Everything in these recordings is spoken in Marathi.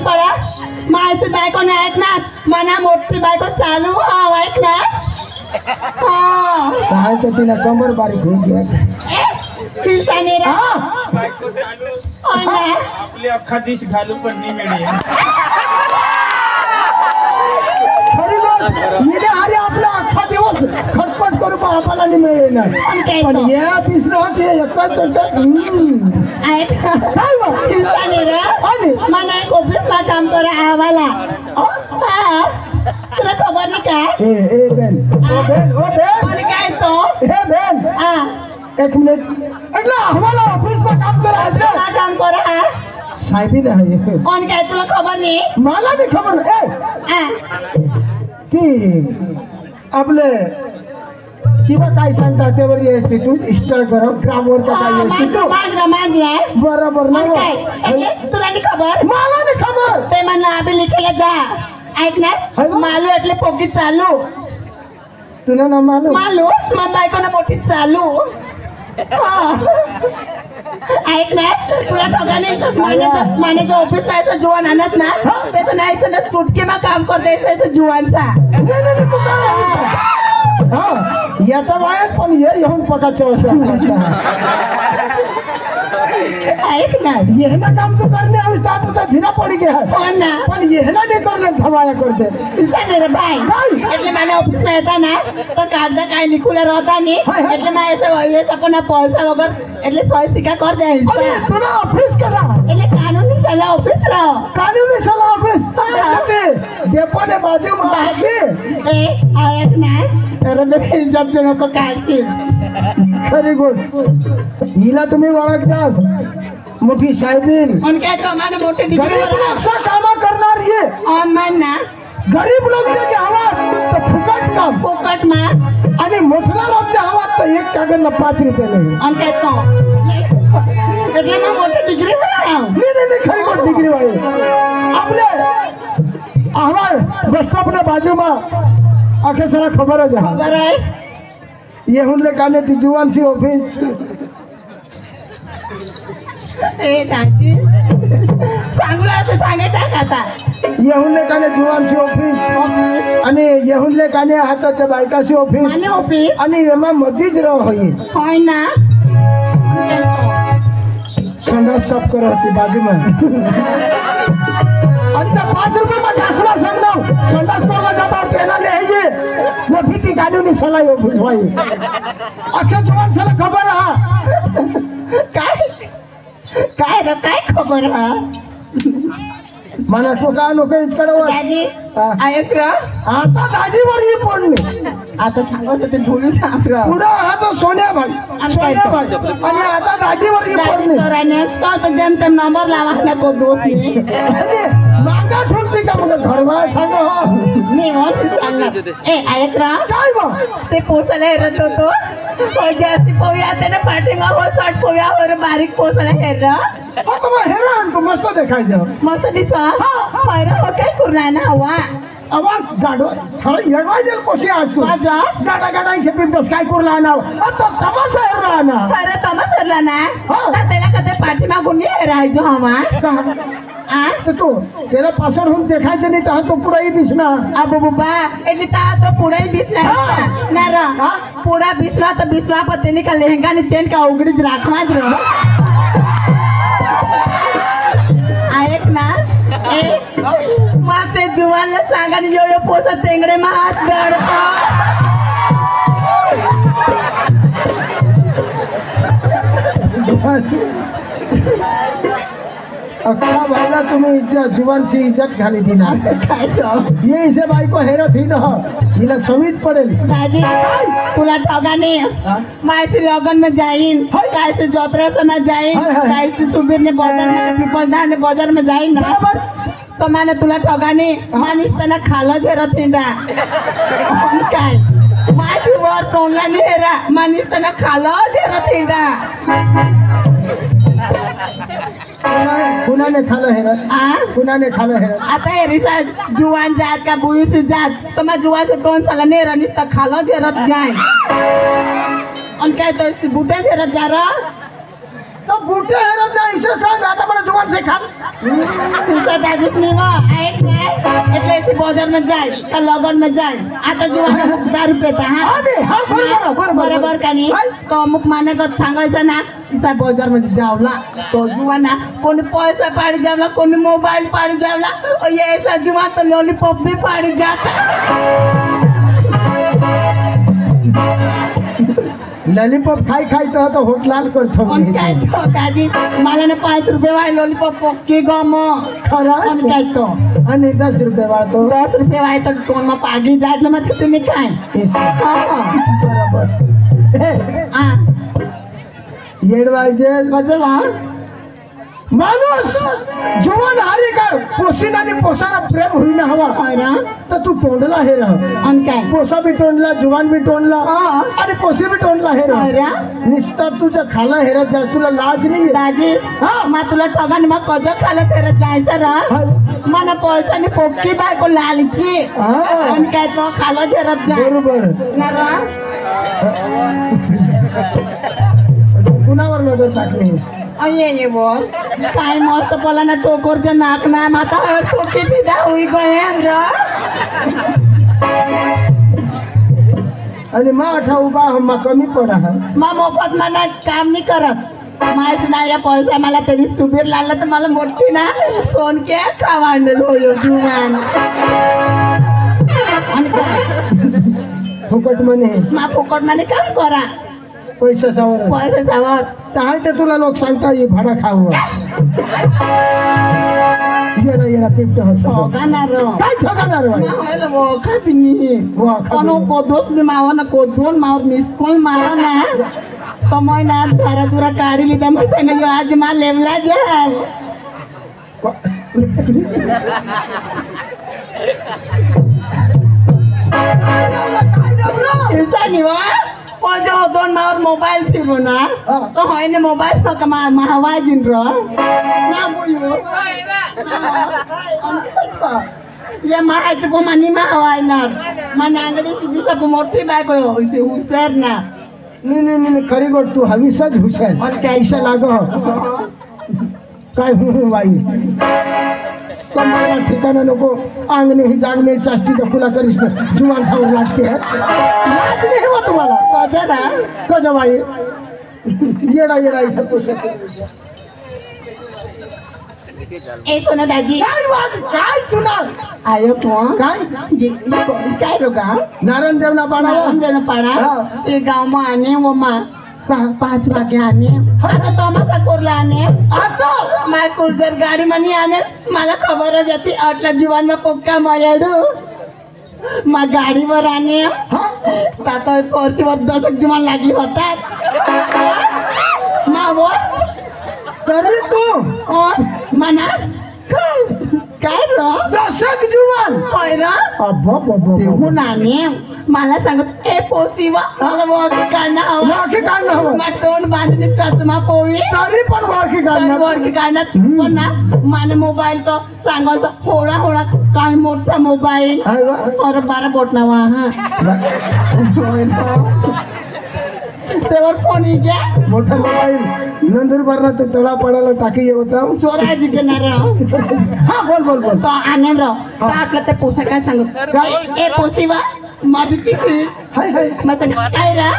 पडा माझी बायको नाही ऐकणार मना मोठी बायको चालू हा ऐकणार काय तर तिला कंबर बारीक होऊन घ्या किसाने रे बायको चालू ना आपली अख्खा डिश घालू पण नाही मिळेल खरी गोष्ट मी अरे आपला अख्खा दिवस खटपट करू पण आपल्याला नाही मिळेल पण या पिसलं ते एकच ऐक किसाने रे मना एक ऑफिसला काम करा आवाला तुला खबर नाही का ए बेन ओ बेन आणि काय तो हे बेन एक मिनिट એટલે हमारा ऑफिसમાં કામ કરે છે का काम करा साहेबी नाही कोण काय तुला खबर नाही मला नाही खबर ए की आपले किंवा काय सांगता त्यावर इन्स्टिट्यूट इंस्टाग्राम ग्रामवर का काय इन्स्टिट्यूट माझी बरोबर ना तुला नाही खबर मला नाही खबर ते म्हणलं आम्ही लिखायला जा ऐकणार मालू એટલે पोकी चालू तुला ना मालूम मालू मग बायकोना मोठी चालू ऐकणार तुला बघाने मान्याचं ऑफिस जायचं जुवान आणत ना त्याचं नाहीचं ना चुटकीमा काम करता यायचं जुवानचा हा याचा वायर पण ये येऊन पकाचं ऐक ना ये ना काम तो करने आवी तात होता धीरा पड़ी गया कोण ना पण ये ना नाही करले थवाया करते सांगे रे बाय એટલે મને ઓફિસમાં હતા ના તો કાગડા કાઈ લીખુલે રહેતા નહીં એટલે મેં એસે વયસ આપણને પૈસા વગર એટલે સોય સિક્કા કર દે अरे तुला ऑफिस करा એટલે કાનૂની સલાહ ઓફિસ રહો कानूनी सलाह ऑफिस डेपो ने बाजू में बाकी ए ऐक ना तर जब नको काढतील खरी गोष्ट हिला तुम्ही ओळखतास मोठी साहेबीन पण काय तुम्हाला मोठे गरीब लोग सा कामा करणार ये ऑनलाईन ना गरीब लोग जे हवा तो फुकट काम फुकट मा आणि मोठला लोग जे हवा तो एक कागद 5 रुपये नाही आणि काय तो એટલે માં મોટી ડિગ્રી બનાવ नहीं खरी गोष्ट डिग्री वाले आपले हमार बस स्टॉप ने बाजू में आखे सारा खबर है जहाँ ખબર હે ये हुनले काने ती जुवान सी ऑफिस એ દાદી चांगला आहे सांगे टाक आता ये हुनले काने जुवान सी ऑफिस आणि ये हुनले काने हाताच्या बायकाची ऑफिस મને ઓફિસ आणि एमा मधीच रह होई હોય ना संडास साफ कर होती बाजू में अंत 5 रुपए में घासला संडास संडास करला जाता पेना ले ये मोठी ती कानूनी सलाह ऑफिस होई अखे जुवान साला खबर हा काय काय रे काय खबर हा मला तो का नको इकडे दाजी ऐक रे आता दाजीवर ही पडली आता सांगत होते भुली सांग रे पुढे हा तो सोन्या भाई आणि आता दाजीवर ही दाजी पडली तोराने तो जेम तेम नंबर लावा ना को दोस्ती आणि मागा ठोकती का मग घरवा सांग मी म्हणत ए ऐक रे काय बा ते पोचले हेरत होतो जास्ती पोव्या आता ना पाठिंगा हो शॉर्ट पोव्या वर बारीक पोचले हेर हा तो हेरान तो मस्त देखायचं मस्त दिसा पैरा हो काय कुरला ना हवा अवा गाडो खरं येवायचं कोशी असतो माझा गाडा गाडा शेपी बस काय करू ना आता तमाशा हेरा ना खरं तमा सरला ना तर त्याला कसे पाठीमागून राहायचो हवा तर तो त्याला पासड होऊन देखायचं नाही तर तो पुढेही दिसणार अबो बाबा એટલે તા તો પુડાઈ બીસના ના રા પુડા બીસવા તો બીસવા પર તેની કા લહેંગા ને ચેન કા ઉગડી જ રાખવા જ રહો આયક ના એ માતે જુવાન ને सांगानी यो यो पोसा टेंगडे માં હાથ ગડ अकरा भाईला तुम्ही इज्जत जीवांची इज्जत घाली दिना ये इसे बाई को हेरा थी ना हिला समीत पडेल दादी तुला ठगाने माहिती लगन में जाईन काय से जोत्रा से मैं जाईन काय से सुबीर ने बाजार में पीपलदार ने बाजार में जाईन ना तो मैंने तुला ठगाने मानिस तना खाला जरा थिंडा काय माहिती वर टोनला ने हेरा मानिस तना खाला जरा थिंडा कुणाने खालं हेरा कुणाने खालं हेरा आता हेरीचा जुवान जात का बुई से जात तो मैं जुवान से टोन साला ने रनिस तक खाला जरत जाए और क्या तो बूटे जरत जा रहा तो बूटे हेरा जा इसे सांग आता मला जुवान से खाल तुझा दादीच नहीं वो ऐक ना એટલે इसी बाजार में जाए का लगन में जाए आता जो आहे 10 रुपये था हां बरोबर का नाही तो अमुक माने का सांगायचं ना इसा बाजार मध्ये जावला तो जुवाना कोणी पैसा पाडी जावला कोणी मोबाईल पाडी जावला और ये ऐसा जुवा तो लॉलीपॉप भी पाडी जाता लॉलीपॉप खाई खाई तो होट लाल करतो कोण काय तो दाजी मला ना 5 रुपये वाय लॉलीपॉप पोकी गम खरा कोण काय तो आणि 10 रुपये वाळतो 10 रुपये वाय तर कोण मग पागी जाडलं मग तुम्ही काय बरोबर हा येडवायचे बदला माणूस जीवन हारी कर पोसीनाने पोसाला प्रेम होईना हवा अरे तर तू तोंडला हे रह आणि काय पोसा भी तोंडला जुवान भी तोंडला आणि पोसी भी तोंडला हे रह अरे निस्ता तुझ्या खाला हेरत जा तुला लाज नाही दाजी मग तुला ठगान मग कधी खाला फिरत जायचं रा मला पैशाने पोपटी बायको लालची आणि काय तो खाला फिरत जा बरोबर ना कुणावर नजर टाकली अये ये बोल काय मस्त बोला ना टोकोरचं नाक ना माता टोकी पिदा हुई गए हमरा आणि मा आठा उभा हम कमी पडा मा मोफत मला काम नाही करत माहिती नाही या पैसा मला तरी सुबीर लागला तर मला मोठी ना सोनके खावांडल होयो जुवान आणि फुकट म्हणे मा फुकट माने काम करा पैसा सावर पैसा जावा तर ते तुला लोक सांगता ये भाडा खाऊ येणं येणं तिप्ट होतं ठगाणार काय ठगाणार बाई? मावायला वो खापिनी वा, खापिनी. कोणो कोदोस नि मावा ना कोदोन मावर मिस्कोल मारा ना कमाई ना सारा तुरा काढी लिदा मग सांगा आज मा लेवला जा इचा निवा पजो दोन मावर मोबाईल फिरू ना तो होईने मोबाईल फक महावाजिन रो ना बोलू ये मारायचं को मानी महावायणार मन अंगडी सिधी सब मोठी बायको इथे हुसर ना नाही खरी गोट तू हवीसच हुशार और काय पैसा लाग काय बाई कमला ठिकाणा नको अंगणे ही जागणे चाष्टी दखुला करीस जुवान खाऊन लागते लाज नाही हो तुम्हाला कजा ना कजा बाई येडा येडा इथं पोषक ए सोना दाजी काय वाट काय तुला आयो कोण काय काय रोगा नारायण देवना पाडा अंजन पाडा ये गाव में आने वो माँ 5 वागे आने आता तमाशा कोरला आने आता माय कुलजर गाडी मनी आने मला खबर जाती आटला जीवन में पोक्का मळ्याडू मा गाडीवर आने ताता कोर्सीवर 10 जीवन लागी होतात ना वो तरी तू और मना काय रो 10 जुवान पैरा अब्बा देऊन आने मला सांगत ए पोचीवा मला वॉकी काढणं हवं वाकी काढणं हवं मा तोंड बांधली चष्मा पोवी तरी पण वाकी काढणं वॉकी काढण्यात पण ना माने मोबाईल तो सांगायचा थोडा थोडा काय मोठा मोबाईल आहे वा? और 12 बोट नावा हा तेवर फोन घ्या मोठा मोबाईल नंदुरबारला तो तळा पडायला टाकी होता चोरायची घेणार हा बोल तो आने राव तो आपलं ते पोसा काय सांगत ए पोचीवा माझी किती हाय हाय मग काय रा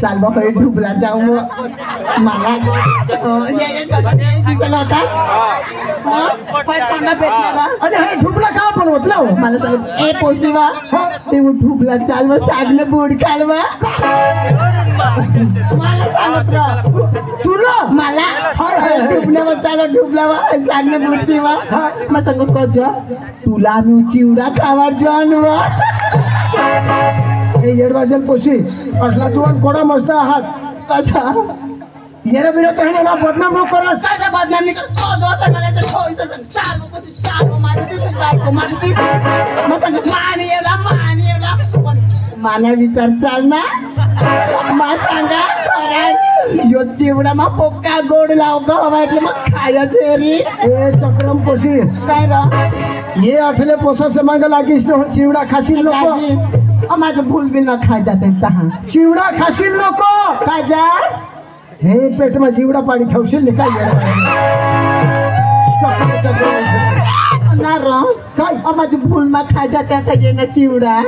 चाल बाबा ढुबला जाऊ मला दिसला होता पटकन भेटणार अरे हे ठुकला का पण होतला हो मला सांगत ए पोचीवा ते ढुबला चाल व सागलं बोड काढवा मला सांगत राव तुला मला ढुबल्यावर चाल ढुबल्यावर सागलं बोडचीवा मग सांगत कोच तुला मी चिवडा खावार जानवा हे येडवाजल पोशी असला जुवान कोडा मस्त आहात कसा येरा बिरा कहणे ना बदनाम नको करा कसा बदनाम नाही करतो दोसा मला तर ठोयचं चालू मारुती मग सांगत मानी एवढा माना विचार चाल ना मा सांगा यो चिवडा मा पोक्का गोड लाव का वाटलं मग खायचं रे ए चक्रम पोशी काय रा ये आठले पोसा से मांग लागिस न चिवडा खाशील नको माझं भूल बिल न खाय जाते सहा चिवडा खाशील नको काय जा हे पेट में चिवडा पाडी ठेवशील नाही काय माझी भूल मा खाजा त्या खायला चिवडा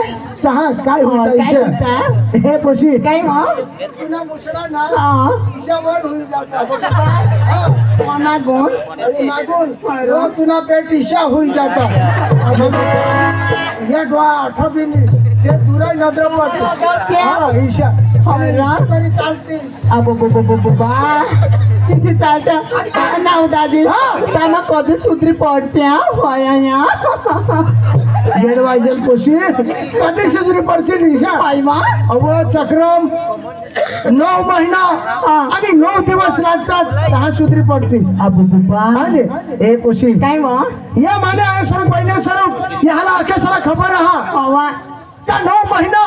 सहा काय होता काय होता हे पशी काय मग तुला मुसळा ना हा ईशावर होईल जाता मागून आणि मागून रोज तुला पेट ईशा होईल जाता या डोळा आठवणी ते तुला नजर पडते हा ईशा तरी चालतेस बा किती चालतं नाव दादी त्यांना कधी सुत्री पडते वया दीड वाजेल पोशी कधी सुजरी पडते ईशा पायमा अव चक्रम 9 महिना आणि 9 दिवस लागतात 10 सुत्री पडते हे पोशी काय मग या माने स्वरूप बहिणी स्वरूप ह्याला अखेसाला खबर रहा हवा का 9 महिना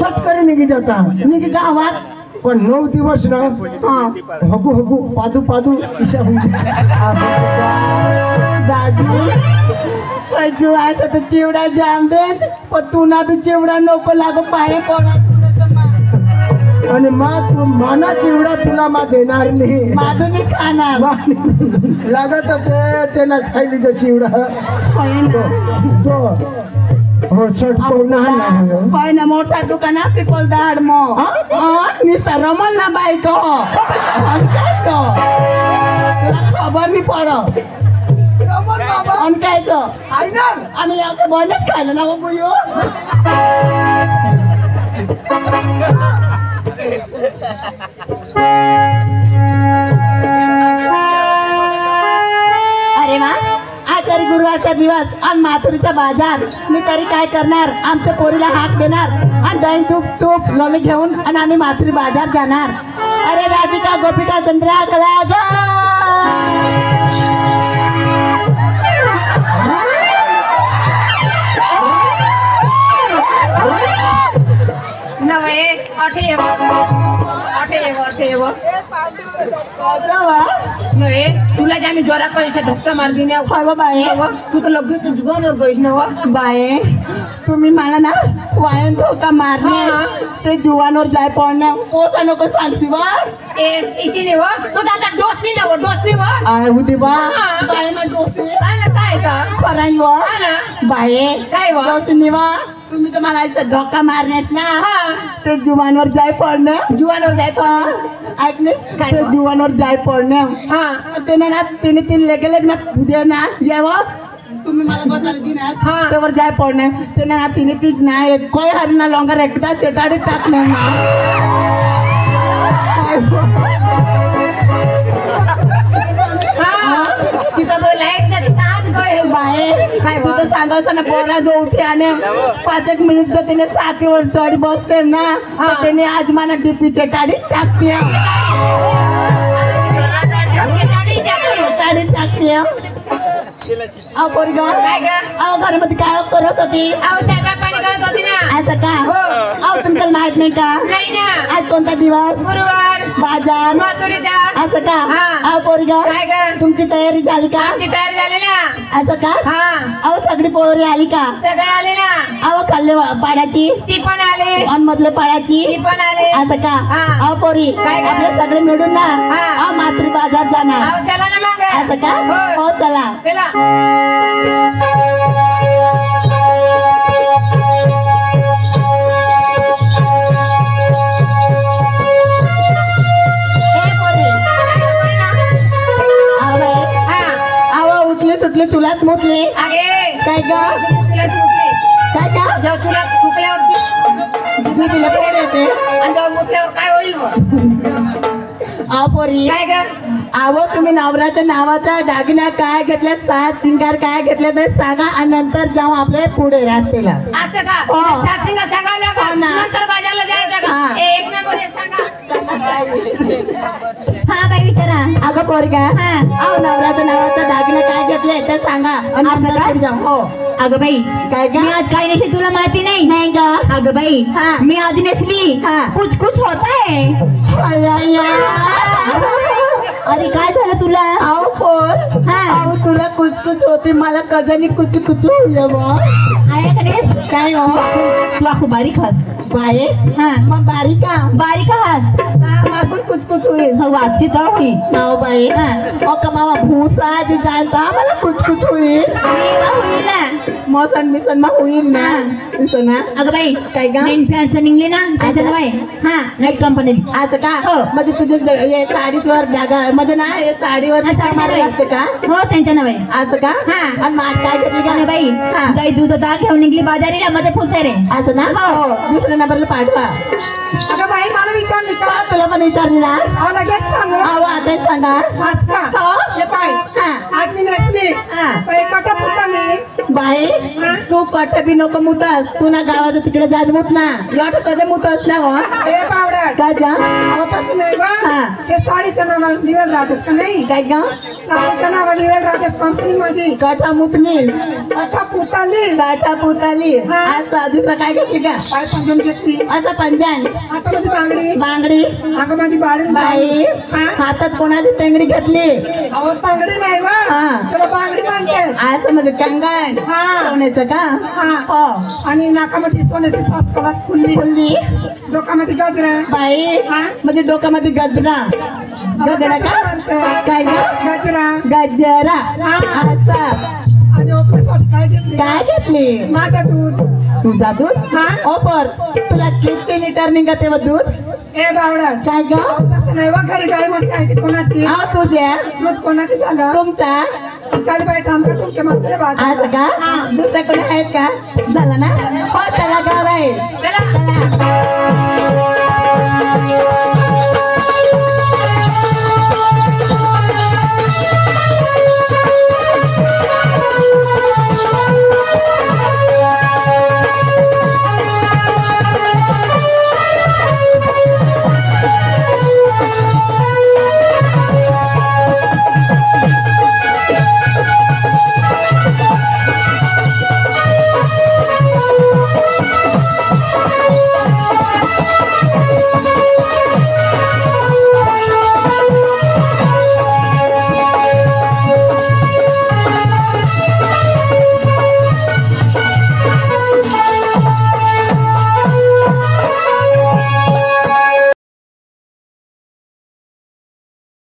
चटकरी निघी जाता निघी गावात पण 9 दिवस ना हगू हगू पादू पादू ईशा होईल दादी जुवायचा तर चिवडा जाम देत पण तुला बी चिवडा नको लागो पाय पडा आणि माना चिवडा तुला मा देणार नाही माझं मी खाणार लागत त्याला खायली तर चिवडा तो हो चट पाय ना मोठा दुकानात पिपल दाड मग नुसता रमल ना बाईक काय तो तुला खबर मी पड आणि काय तो आम्ही याकडे बंदच खायला ना बाबू यो अरे वा आज तरी गुरुवारचा दिवस आणि माथुरीचा बाजार मी तरी काय करणार आमच्या पोरीला हाक देणार आणि दही तूप तूप लोणी घेऊन आणि आम्ही माथुरी बाजार जाणार अरे राधिका गोपिका चंद्रा कला नवे नवे तुला जे आम्ही जोरा कशी धक्का मारली नाही बाय तू तर लगेच जुगानवर गईस ना बाय तुम्ही मला ना वायन धोका मारणे ते जुवानवर जाय पडण्या पोचा नको सांगती वा ए इसी ने वो तू दादा डोसी ने वो डोसी वो आय होती बा काय ना डोसी आला काय का पराई वा बाय काय वा डोसी निवा तुम्ही तर मला इथं धोका मारण्यास ना ते जुवानवर जाय पडणं जुवानवर जाय ऐकले ते जुवानवर जाय पडणं ते ना तिने तीन लेके ना उद्या ना यावं तुम्ही मला बचायला दिनास त्यावर जाय पडणे ते ना तिने तीच ना कोय हरणा लॉंगर एकदा चेटाडी टाकणार ना तिथं तो लाईट जाते आज गय बाहेर काय तुझं सांगायचं ना पोरा जो उठे आणि 5 मिनिट जर तिने साथीवर चढ बसते ना तर त्याने आज मला डीपी चेटाडी टाकते चेटाडी टाकते अहो पोरगा अहो घरामध्ये काय करत होती करत होती ना असं का अहो तुमच्याला माहित नाही का नाही ना आज कोणता दिवस गुरुवार बाजार माथुरीचा असं का अहो पोरगा काय ग तुमची तयारी झाली का आमची तयारी झाली ना असं का अहो सगळी पोरी आली का सगळे आले ना अहो खाल्ले पाड्याची ती पण आले आणि मधले पाड्याची ती पण आले असं का अहो पोरी काय आपले सगळे मिळून ना अहो मातृ बाजार जाणार अहो चला ना मग असं का हो चला चला सुटली चुलात मुतली अरे काय का काय का जेव्हा तुला फुकल्यावरती तिला पोर येते आणि जेव्हा मुतल्यावर काय होईल अहो पोरी काय ग अहो तुम्ही नवऱ्याच्या नावाचा दागिना काय घेतल्या सात सिंगार काय घेतले ते सांगा आणि नंतर जाऊ आपले पुढे रस्त्याला असं का हो. साथीला सांगावं हो लागेल ना. नंतर बाजारला जायचं हा. का एक नंबर हे सांगा हा बाई विचारा अगं पोरगा अहो नवऱ्याच्या नावाचा दागिना काय घेतले ते सांगा आणि नंतर पुढे जाऊ हो अगं बाई काय का मी आज काय नेसली तुला माहिती नाही नाही का अगं बाई हा. मी आज नेसली कुछ कुछ होता है अरे काय झालं तुला अहो पोर अहो तुला कुछ होती मला कजनी कुछ हुई बा आहे का नाही? काय हो तुला खूप बारीक हात. बाये हा मग बारीक का बारीक हात. मागून कुछ हुई वाची तर होई. नाव बाई ओ कमावा भूसा जी जानता मला कुछ हुई होईल ना. मोसन मिसन मा होईल ना मिसन ना अगं बाई काय गा मेन फॅन्स निघले ना त्याच्यात बाई. हा नाईट कंपनी. आज का हो. म्हणजे तुझे हे साडीवर जागा म्हणजे ना हे साडीवर मारा लागते का हो त्यांच्या नव्हे. आज का हा. आणि माठ काय घेतली का अरे बाई हा. गाई दूध आता घेऊन निघली बाजारीला मध्ये फुलते रे. आज ना हो. दुसऱ्या नंबरला पाठवा अगं बाई मला विचारली का का तुला पण विचारली ना अहो लगेच सांगू अहो आता सांगा आज का हो. हे पाय हा. आज मी नसली हा. तर एक कटा पुतानी बाई तू कट्ट बी नको मुतास तू ना गावाचं तिकडे जाज मुत ना एवढं तुझे मुतस ना हो हे पावड्यात काय का होतच नाही हा. बा हे साडीच्या नावाला दिवेल राहतात का नाही काय का साडीच्या नावाला दिवेल राहतात कंपनी मध्ये कटा मुतनी कटा पुताली काटा पुताली हा. आज साजूचा काय घेतली का काय समजून घेतली असं पंजान आता माझी बांगडी बांगडी अगं माझी बाळी बाई हा. हातात कोणाची तंगडी घेतली अहो बांगडी नाही बा हा. तुला बांगडी बांधते आज म्हणजे कंगण हा. सोन्याचं का हा. हो आणि नाकामध्ये सोन्याची पाच कलास फुलली फुलली डोकामध्ये गजरा बाई हा. म्हणजे डोक्यामध्ये गजरा गजरा का काय का गजरा गजरा हा. आता आणि ओपन काय घेतली काय घेतली माझं दूध तुझा दूध हा. ऑफर तुला किती लिटर निघते व दूध ए बावळा काय ग नाही वा घरी गाय मस्त आहे ती कोणाची हा तुझ्या दूध कोणाची झालं तुमचा चाल बाई थांबतो तुमच्या म्हातारे आज बाजूला का दुसऱ्याकडे आहेत का झाला ना हो चला गाव आहे चला. चला